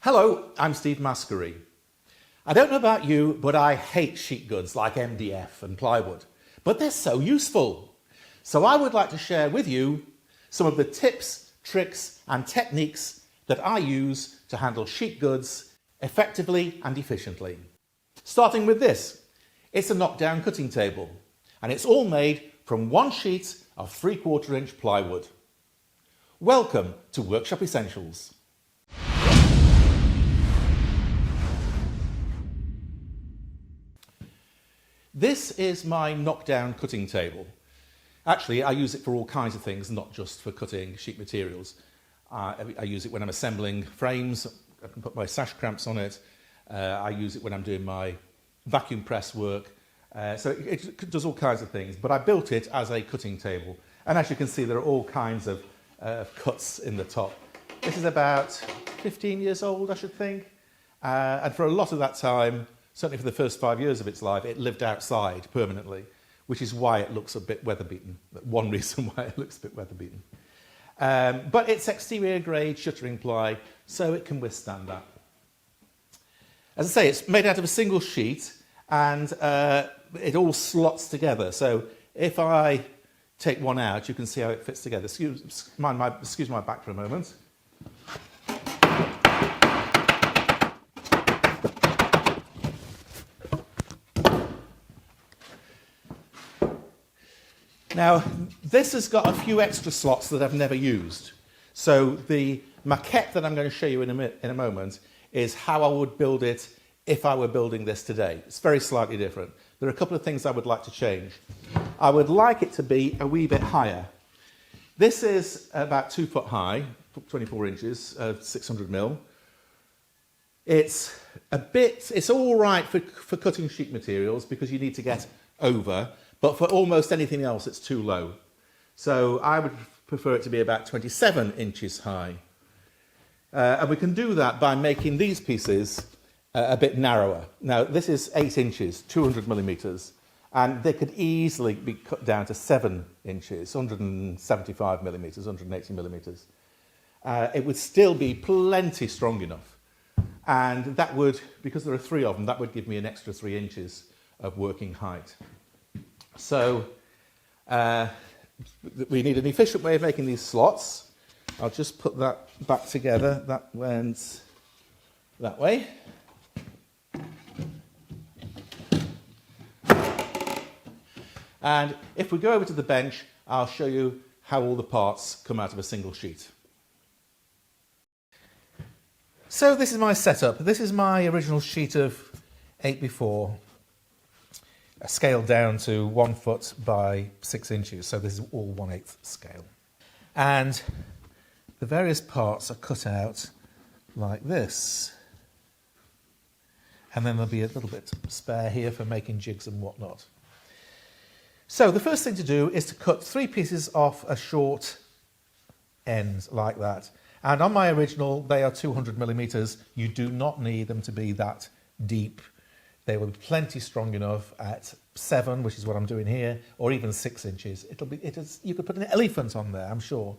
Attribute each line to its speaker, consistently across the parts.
Speaker 1: Hello, I'm Steve Maskery. I don't know about you, but I hate sheet goods like MDF and plywood, but they're so useful. So I would like to share with you some of the tips, tricks and techniques that I use to handle sheet goods effectively and efficiently. Starting with this, it's a knockdown cutting table and it's all made from one sheet of 3/4 inch plywood. Welcome to Workshop Essentials. This is my knockdown cutting table. Actually, I use it for all kinds of things, not just for cutting sheet materials. I use it when I'm assembling frames. I can put my sash cramps on it. I use it when I'm doing my vacuum press work. So it does all kinds of things, but I built it as a cutting table. And as you can see, there are all kinds of cuts in the top. This is about 15 years old, I should think. And for a lot of that time, certainly for the first 5 years of its life, it lived outside permanently, which is why it looks a bit weather-beaten. One reason why it looks a bit weather-beaten. But it's exterior grade shuttering ply, so it can withstand that. As I say, it's made out of a single sheet, and it all slots together. So if I take one out, you can see how it fits together. Excuse my back for a moment. Now, this has got a few extra slots that I've never used. So the maquette that I'm going to show you in a moment is how I would build it if I were building this today. It's very slightly different. There are a couple of things I would like to change. I would like it to be a wee bit higher. This is about 2 foot high, 24 inches, 600 mil. It's all right for cutting sheet materials because you need to get over. But for almost anything else, it's too low. So I would prefer it to be about 27 inches high. And we can do that by making these pieces a bit narrower. Now, this is 8 inches, 200 millimetres, and they could easily be cut down to 7 inches, 175 millimetres, 180 millimetres. It would still be plenty strong enough. And that would, because there are 3 of them, that would give me an extra 3 inches of working height. So we need an efficient way of making these slots. I'll just put that back together. That went that way. And if we go over to the bench, I'll show you how all the parts come out of a single sheet. So this is my setup. This is my original sheet of 8x4. Scaled down to 1 foot by 6 inches, so this is all 1/8 scale. And the various parts are cut out like this. And then there'll be a little bit spare here for making jigs and whatnot. So the first thing to do is to cut 3 pieces off a short end like that. And on my original, they are 200 millimetres. You do not need them to be that deep. They will be plenty strong enough at 7, which is what I'm doing here, or even 6 inches. You could put an elephant on there, I'm sure.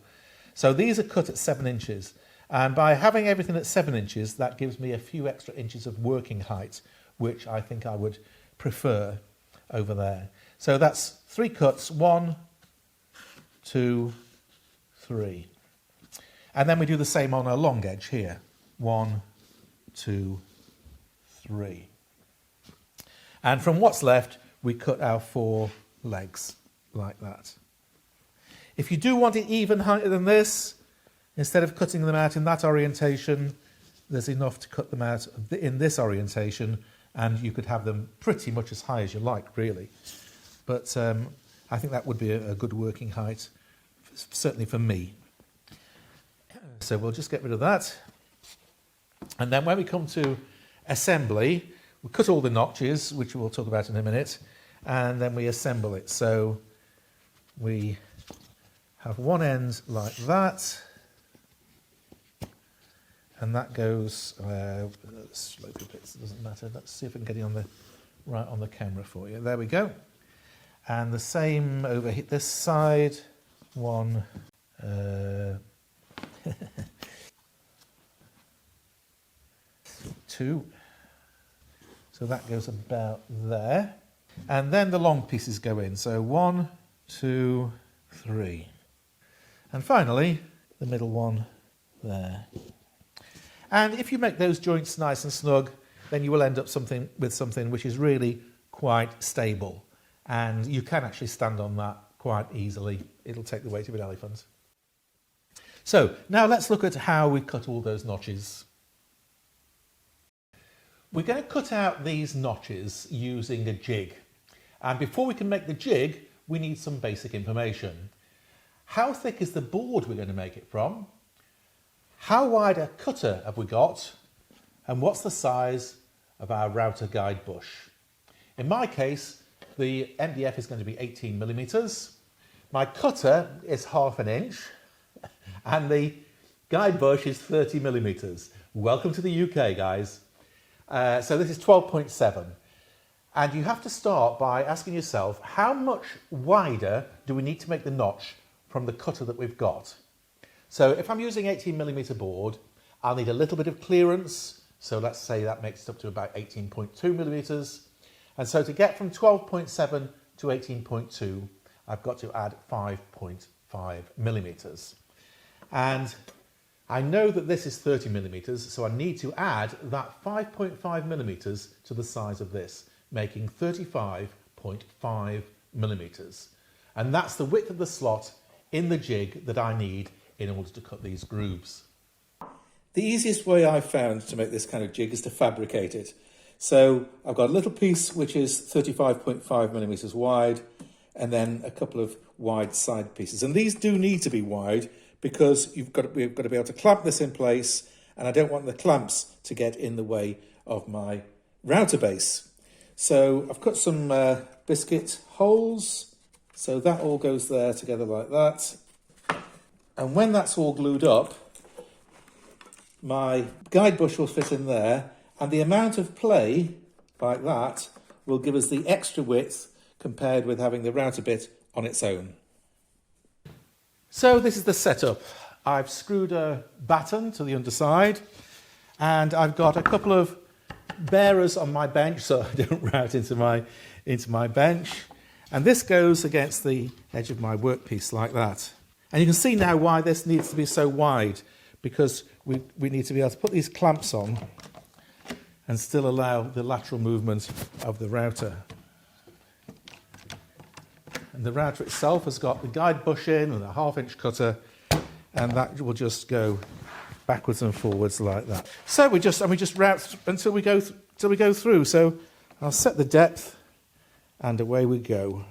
Speaker 1: So these are cut at 7 inches. And by having everything at 7 inches, that gives me a few extra inches of working height, which I think I would prefer over there. So that's 3 cuts, 1, 2, 3. And then we do the same on a long edge here. 1, 2, 3. And from what's left, we cut our 4 legs like that. If you do want it even higher than this, instead of cutting them out in that orientation, there's enough to cut them out in this orientation, and you could have them pretty much as high as you like, really. But I think that would be a good working height, certainly for me. So we'll just get rid of that. And then when we come to assembly, we cut all the notches, which we'll talk about in a minute, and then we assemble it. So we have one end like that, and that goes, slopey bits, it doesn't matter. Let's see if we can get it right on the camera for you. There we go. And the same over this side, one. 2. So that goes about there. And then the long pieces go in. So 1, 2, 3. And finally, the middle one there. And if you make those joints nice and snug, then you will end up with something which is really quite stable. And you can actually stand on that quite easily. It'll take the weight of an elephant. So now let's look at how we cut all those notches. We're going to cut out these notches using a jig. And before we can make the jig, we need some basic information. How thick is the board we're going to make it from? How wide a cutter have we got? And what's the size of our router guide bush? In my case, the MDF is going to be 18 millimeters. My cutter is 1/2 inch and the guide bush is 30 millimeters. Welcome to the UK, guys. So this is 12.7. And you have to start by asking yourself, how much wider do we need to make the notch from the cutter that we've got? So if I'm using 18 millimeter board, I'll need a little bit of clearance. So let's say that makes it up to about 18.2 millimeters. And so to get from 12.7 to 18.2, I've got to add 5.5 millimeters. And I know that this is 30 millimeters, so I need to add that 5.5 millimeters to the size of this, making 35.5 millimeters. And that's the width of the slot in the jig that I need in order to cut these grooves. The easiest way I've found to make this kind of jig is to fabricate it. So I've got a little piece which is 35.5 millimeters wide, and then a couple of wide side pieces. And these do need to be wide because we've got to be able to clamp this in place, and I don't want the clamps to get in the way of my router base. So I've cut some biscuit holes, so that all goes there together like that. And when that's all glued up, my guide bush will fit in there, and the amount of play, like that, will give us the extra width compared with having the router bit on its own. So this is the setup. I've screwed a batten to the underside, and I've got a couple of bearers on my bench so I don't route into my bench. And this goes against the edge of my workpiece like that. And you can see now why this needs to be so wide, because we need to be able to put these clamps on and still allow the lateral movement of the router. And the router itself has got the guide bush in and a 1/2 inch cutter, and that will just go backwards and forwards like that. So we just route until we go through. So I'll set the depth, and away we go.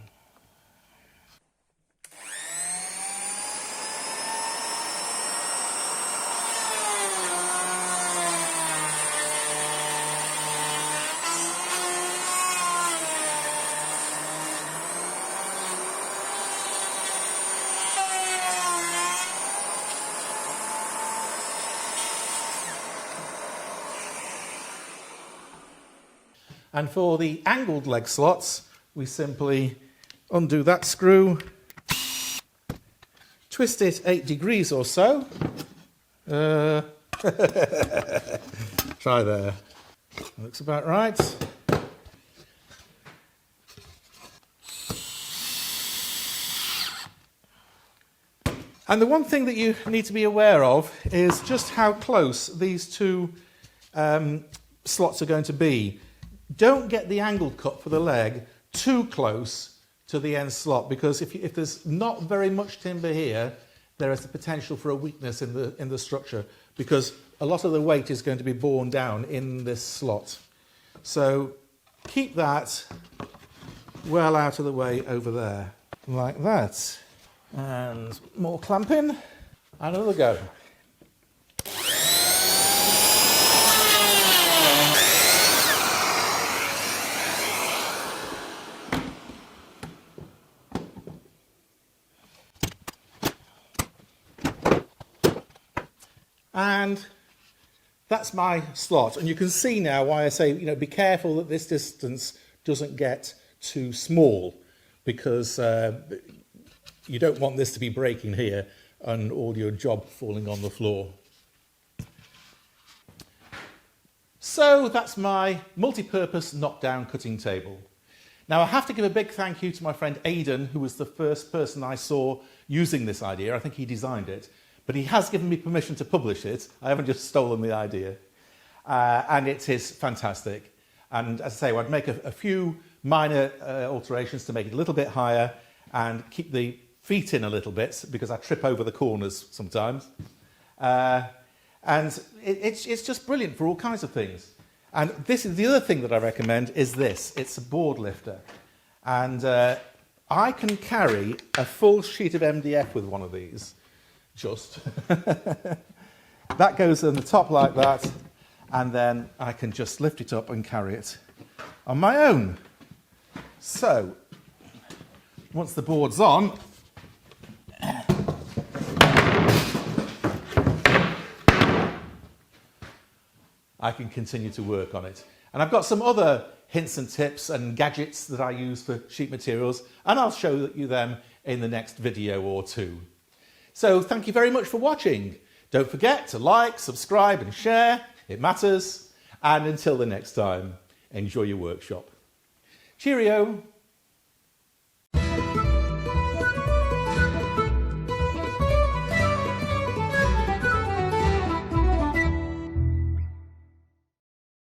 Speaker 1: And for the angled leg slots, we simply undo that screw, twist it 8 degrees or so. Try there. Looks about right. And the one thing that you need to be aware of is just how close these two slots are going to be. Don't get the angled cut for the leg too close to the end slot, because if there's not very much timber here, there is the potential for a weakness in the structure, because a lot of the weight is going to be borne down in this slot. So keep that well out of the way over there, like that. And more clamping, and another go. And that's my slot. And you can see now why I say, be careful that this distance doesn't get too small, because you don't want this to be breaking here and all your job falling on the floor. So that's my multi-purpose knockdown cutting table. Now I have to give a big thank you to my friend Aidan, who was the first person I saw using this idea. I think he designed it, but he has given me permission to publish it. I haven't just stolen the idea. And it is fantastic. And as I say, I'd make a few minor alterations to make it a little bit higher and keep the feet in a little bit because I trip over the corners sometimes. And it's just brilliant for all kinds of things. And this is the other thing that I recommend is this. It's a board lifter. And I can carry a full sheet of MDF with one of these. Just. That goes on the top like that. And then I can just lift it up and carry it on my own. So, once the board's on, I can continue to work on it. And I've got some other hints and tips and gadgets that I use for sheet materials, and I'll show you them in the next video or two. So thank you very much for watching. Don't forget to like, subscribe and share. It matters. And until the next time, enjoy your workshop. Cheerio.